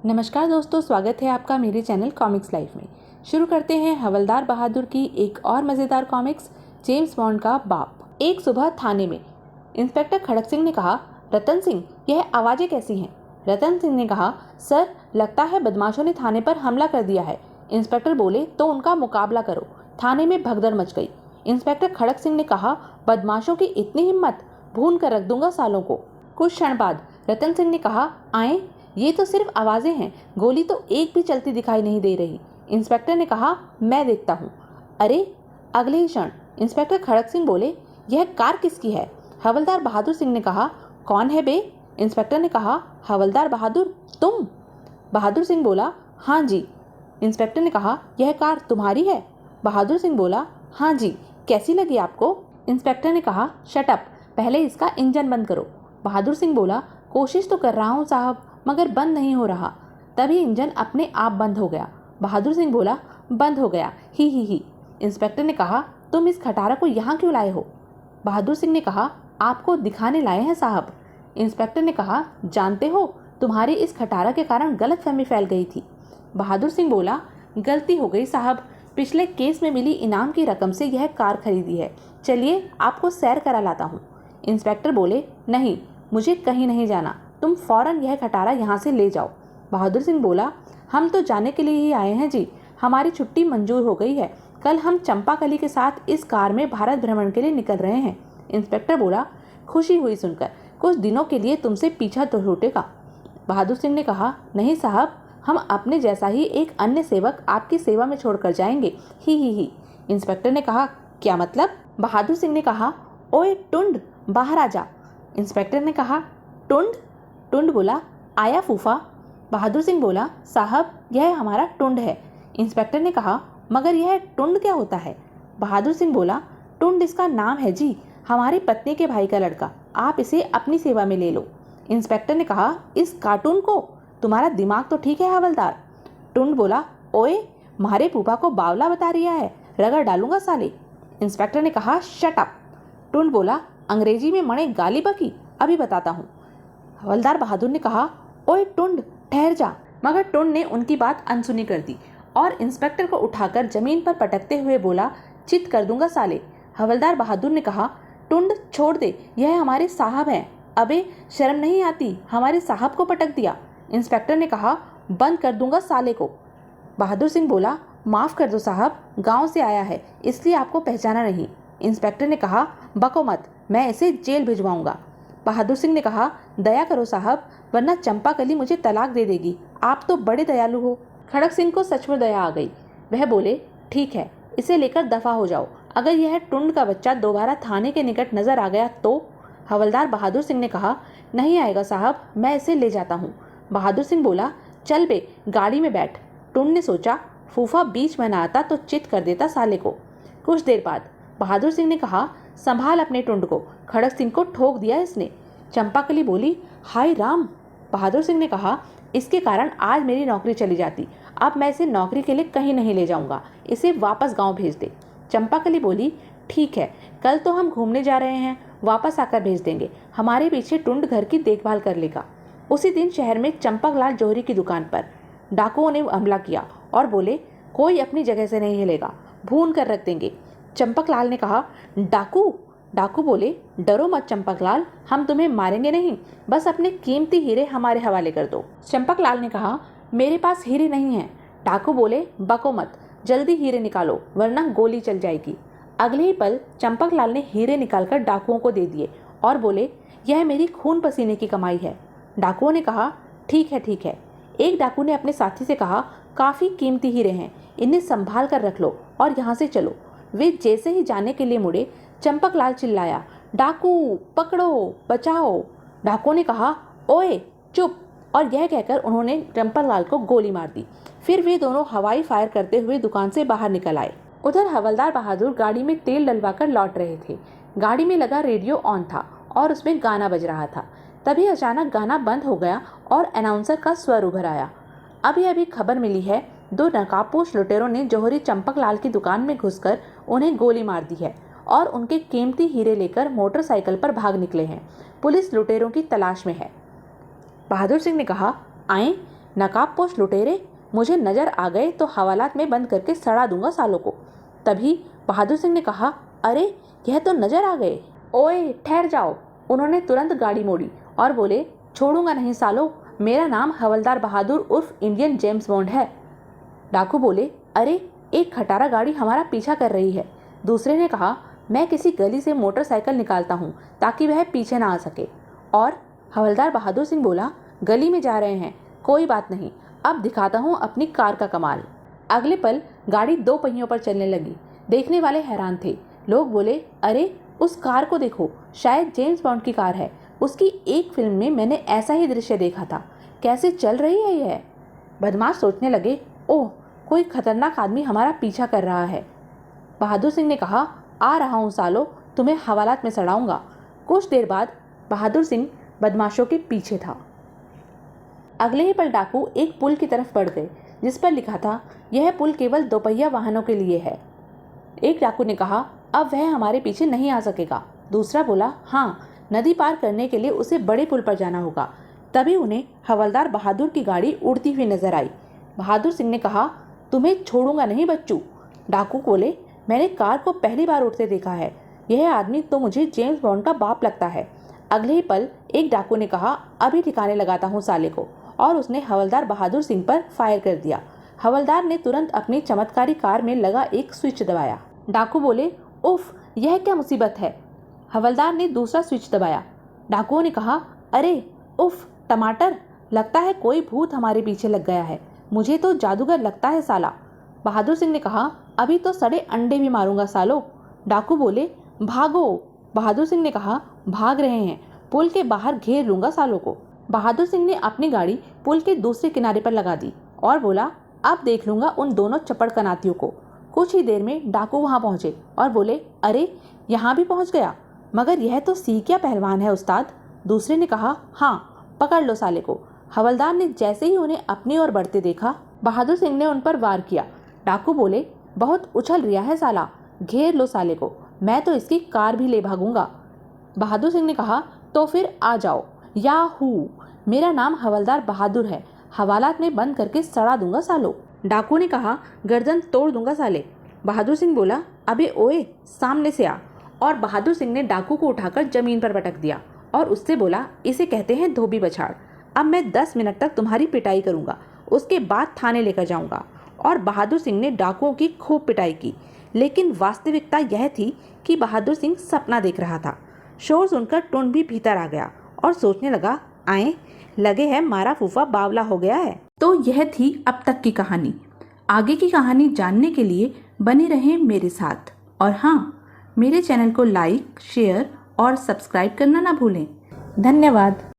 नमस्कार दोस्तों, स्वागत है आपका मेरे चैनल कॉमिक्स लाइफ में। शुरू करते हैं हवलदार बहादुर की एक और मज़ेदार कॉमिक्स, जेम्स बॉन्ड का बाप। एक सुबह थाने में इंस्पेक्टर खड़क सिंह ने कहा, रतन सिंह, यह आवाज़ें कैसी हैं? रतन सिंह ने कहा, सर, लगता है बदमाशों ने थाने पर हमला कर दिया है। इंस्पेक्टर बोले, तो उनका मुकाबला करो। थाने में भगदड़ मच गई। इंस्पेक्टर खड़क सिंह ने कहा, बदमाशों की इतनी हिम्मत, भून कर रख दूंगा सालों को। कुछ क्षण बाद रतन सिंह ने कहा, आए, ये तो सिर्फ आवाजें हैं, गोली तो एक भी चलती दिखाई नहीं दे रही। इंस्पेक्टर ने कहा, मैं देखता हूँ। अरे, अगले ही क्षण इंस्पेक्टर खड़क सिंह बोले, यह कार किसकी है? हवलदार बहादुर सिंह ने कहा, कौन है बे? इंस्पेक्टर ने कहा, हवलदार बहादुर, तुम? बहादुर सिंह बोला, हाँ जी। इंस्पेक्टर ने कहा, यह कार तुम्हारी है? बहादुर सिंह बोला, हाँ जी। कैसी लगी आपको? इंस्पेक्टर ने कहा, शट अप, पहले इसका इंजन बंद करो। बहादुर सिंह बोला, कोशिश तो कर रहा हूँ साहब, मगर बंद नहीं हो रहा। तभी इंजन अपने आप बंद हो गया। बहादुर सिंह बोला, बंद हो गया, ही। इंस्पेक्टर ने कहा, तुम इस खटारा को यहाँ क्यों लाए हो? बहादुर सिंह ने कहा, आपको दिखाने लाए हैं साहब। इंस्पेक्टर ने कहा, जानते हो, तुम्हारी इस खटारा के कारण गलतफहमी फैल गई थी। बहादुर सिंह बोला, गलती हो गई साहब, पिछले केस में मिली इनाम की रकम से यह कार खरीदी है। चलिए, आपको सैर करा लाता हूँ। इंस्पेक्टर बोले, नहीं, मुझे कहीं नहीं जाना, तुम फौरन यह खटारा यहाँ से ले जाओ। बहादुर सिंह बोला, हम तो जाने के लिए ही आए हैं जी, हमारी छुट्टी मंजूर हो गई है। कल हम चंपाकली के साथ इस कार में भारत भ्रमण के लिए निकल रहे हैं। इंस्पेक्टर बोला, खुशी हुई सुनकर, कुछ दिनों के लिए तुमसे पीछा तो छूटेगा। बहादुर सिंह ने कहा, नहीं साहब, हम अपने जैसा ही एक अन्य सेवक आपकी सेवा में छोड़कर जाएंगे, ही। इंस्पेक्टर ने कहा, क्या मतलब? बहादुर सिंह ने कहा, ओए टुंड, बाहर आ जा। इंस्पेक्टर ने कहा, टुंड? टुंड बोला, आया फूफा। बहादुर सिंह बोला, साहब, यह हमारा टुंड है। इंस्पेक्टर ने कहा, मगर यह टुंड क्या होता है? बहादुर सिंह बोला, टुंड इसका नाम है जी, हमारी पत्नी के भाई का लड़का, आप इसे अपनी सेवा में ले लो। इंस्पेक्टर ने कहा, इस कार्टून को? तुम्हारा दिमाग तो ठीक है हवलदार। टुंड बोला, ओए, मारे फूफा को बावला बता रिया है, रगड़ डालूंगा साले। इंस्पेक्टर ने कहा, शट अप। टुंड बोला, अंग्रेजी में मणे गाली बकी, अभी बताता हूँ। हवलदार बहादुर ने कहा, ओए टुंड, ठहर जा। मगर टुंड ने उनकी बात अनसुनी कर दी और इंस्पेक्टर को उठाकर जमीन पर पटकते हुए बोला, चित कर दूंगा साले। हवलदार बहादुर ने कहा, टुंड छोड़ दे, यह हमारे साहब हैं। अबे, शर्म नहीं आती, हमारे साहब को पटक दिया। इंस्पेक्टर ने कहा, बंद कर दूंगा साले को। बहादुर सिंह बोला, माफ़ कर दो साहब, गाँव से आया है, इसलिए आपको पहचाना नहीं। इंस्पेक्टर ने कहा, बको मत, मैं इसे जेल भिजवाऊंगा। बहादुर सिंह ने कहा, दया करो साहब, वरना चंपाकली मुझे तलाक दे देगी, आप तो बड़े दयालु हो। खड़क सिंह को सच में दया आ गई। वह बोले, ठीक है, इसे लेकर दफा हो जाओ, अगर यह टुंड का बच्चा दोबारा थाने के निकट नजर आ गया तो? हवलदार बहादुर सिंह ने कहा, नहीं आएगा साहब, मैं इसे ले जाता हूँ। बहादुर सिंह बोला, चल बे, गाड़ी में बैठ। टुंड ने सोचा, फूफा बीच में न आता तो चित कर देता साले को। कुछ देर बाद बहादुर सिंह ने कहा, संभाल अपने टुंड को। खड़क सिंह को ठोक दिया इसने। चंपाकली बोली, हाय राम। बहादुर सिंह ने कहा, इसके कारण आज मेरी नौकरी चली जाती, अब मैं इसे नौकरी के लिए कहीं नहीं ले जाऊंगा, इसे वापस गांव भेज दे। चंपाकली बोली, ठीक है, कल तो हम घूमने जा रहे हैं, वापस आकर भेज देंगे, हमारे पीछे टुंड घर की देखभाल कर लेगा। उसी दिन शहर में चंपकलाल जौहरी की दुकान पर डाकुओं ने हमला किया और बोले, कोई अपनी जगह से नहीं हिलेगा, भून कर रख देंगे। चंपकलाल ने कहा, डाकू? डाकू बोले, डरो मत चंपकलाल, हम तुम्हें मारेंगे नहीं, बस अपने कीमती हीरे हमारे हवाले कर दो। चंपकलाल ने कहा, मेरे पास हीरे नहीं हैं। डाकू बोले, बको मत, जल्दी हीरे निकालो, वरना गोली चल जाएगी। अगले ही पल चंपकलाल ने हीरे निकालकर डाकुओं को दे दिए और बोले, यह मेरी खून पसीने की कमाई है। डाकुओं ने कहा, ठीक है। एक डाकू ने अपने साथी से कहा, काफ़ी कीमती हीरे हैं, इन्हें संभाल कर रख लो और यहाँ से चलो। वे जैसे ही जाने के लिए मुड़े, चंपकलाल चिल्लाया, डाकू पकड़ो, बचाओ। डाकुओं ने कहा, ओए चुप, और यह कहकर उन्होंने चंपकलाल को गोली मार दी। फिर वे दोनों हवाई फायर करते हुए दुकान से बाहर निकल आए। उधर हवलदार बहादुर गाड़ी में तेल डलवाकर लौट रहे थे। गाड़ी में लगा रेडियो ऑन था और उसमें गाना बज रहा था। तभी अचानक गाना बंद हो गया और अनाउंसर का स्वर उभर आया, अभी खबर मिली है, 2 नकाबपोश लुटेरों ने जौहरी चंपकलाल की दुकान में घुसकर उन्हें गोली मार दी है और उनके कीमती हीरे लेकर मोटरसाइकिल पर भाग निकले हैं। पुलिस लुटेरों की तलाश में है। बहादुर सिंह ने कहा, आए, नकाबपोश लुटेरे, मुझे नजर आ गए तो हवालात में बंद करके सड़ा दूंगा सालों को। तभी बहादुर सिंह ने कहा, अरे यह तो नजर आ गए। ओए ठहर जाओ। उन्होंने तुरंत गाड़ी मोड़ी और बोले, छोड़ूंगा नहीं सालो, मेरा नाम हवलदार बहादुर उर्फ इंडियन जेम्स बॉन्ड है। डाकू बोले, अरे एक खटारा गाड़ी हमारा पीछा कर रही है। दूसरे ने कहा, मैं किसी गली से मोटरसाइकिल निकालता हूँ ताकि वह पीछे ना आ सके। और हवलदार बहादुर सिंह बोला, गली में जा रहे हैं, कोई बात नहीं, अब दिखाता हूँ अपनी कार का कमाल। अगले पल गाड़ी 2 पहियों पर चलने लगी। देखने वाले हैरान थे। लोग बोले, अरे उस कार को देखो, शायद जेम्स बॉन्ड की कार है। उसकी एक फिल्म में मैंने ऐसा ही दृश्य देखा था। कैसे चल रही है यह। बदमाश सोचने लगे, ओह कोई खतरनाक आदमी हमारा पीछा कर रहा है। बहादुर सिंह ने कहा, आ रहा हूँ सालो, तुम्हें हवालात में सड़ाऊंगा। कुछ देर बाद बहादुर सिंह बदमाशों के पीछे था। अगले ही पल डाकू एक पुल की तरफ बढ़ गए जिस पर लिखा था, यह पुल केवल 2 पहिया वाहनों के लिए है। एक डाकू ने कहा, अब वह हमारे पीछे नहीं आ सकेगा। दूसरा बोला, हाँ, नदी पार करने के लिए उसे बड़े पुल पर जाना होगा। तभी उन्हें हवलदार बहादुर की गाड़ी उड़ती हुई नजर आई। बहादुर सिंह ने कहा, तुम्हें छोड़ूंगा नहीं बच्चू। डाकू बोले, मैंने कार को पहली बार उड़ते देखा है। यह आदमी तो मुझे जेम्स बॉन्ड का बाप लगता है। अगले ही पल एक डाकू ने कहा, अभी ठिकाने लगाता हूँ साले को, और उसने हवलदार बहादुर सिंह पर फायर कर दिया। हवलदार ने तुरंत अपनी चमत्कारी कार में लगा एक स्विच दबाया। डाकू बोले, उफ, यह क्या मुसीबत है। हवलदार ने दूसरा स्विच दबाया। डाकुओं ने कहा, अरे उफ, टमाटर, लगता है कोई भूत हमारे पीछे लग गया है। मुझे तो जादूगर लगता है साला। बहादुर सिंह ने कहा, अभी तो सड़े अंडे भी मारूंगा सालो। डाकू बोले, भागो। बहादुर सिंह ने कहा, भाग रहे हैं, पुल के बाहर घेर लूंगा सालों को। बहादुर सिंह ने अपनी गाड़ी पुल के दूसरे किनारे पर लगा दी और बोला, अब देख लूंगा उन दोनों चपड़ कनातियों को। कुछ ही देर में डाकू वहां पहुंचे और बोले, अरे यहाँ भी पहुंच गया, मगर यह तो सीकिया पहलवान है उस्ताद। दूसरे ने कहा, हाँ, पकड़ लो साले को। हवलदार ने जैसे ही उन्हें अपनी ओर बढ़ते देखा, बहादुर सिंह ने उन पर वार किया। डाकू बोले, बहुत उछल रिया है साला, घेर लो साले को, मैं तो इसकी कार भी ले भागूंगा। बहादुर सिंह ने कहा, तो फिर आ जाओ। याहू, मेरा नाम हवलदार बहादुर है, हवालात में बंद करके सड़ा दूंगा सालो। डाकू ने कहा, गर्दन तोड़ दूंगा साले। बहादुर सिंह बोला, अबे ओए, सामने से आ। और बहादुर सिंह ने डाकू को उठाकर जमीन पर पटक दिया और उससे बोला, इसे कहते हैं धोबी बछाड़। अब मैं 10 मिनट तक तुम्हारी पिटाई करूंगा, उसके बाद थाने लेकर जाऊंगा। और बहादुर सिंह ने डाकुओं की खूब पिटाई की, लेकिन वास्तविकता यह थी कि बहादुर सिंह सपना देख रहा था। शोर सुनकर टुन भी भीतर आ गया और सोचने लगा, आए लगे है मारा फूफा बावला हो गया है। तो यह थी अब तक की कहानी। आगे की कहानी जानने के लिए बने रहें मेरे साथ। और हाँ, मेरे चैनल को लाइक, शेयर और सब्सक्राइब करना ना भूलें। धन्यवाद।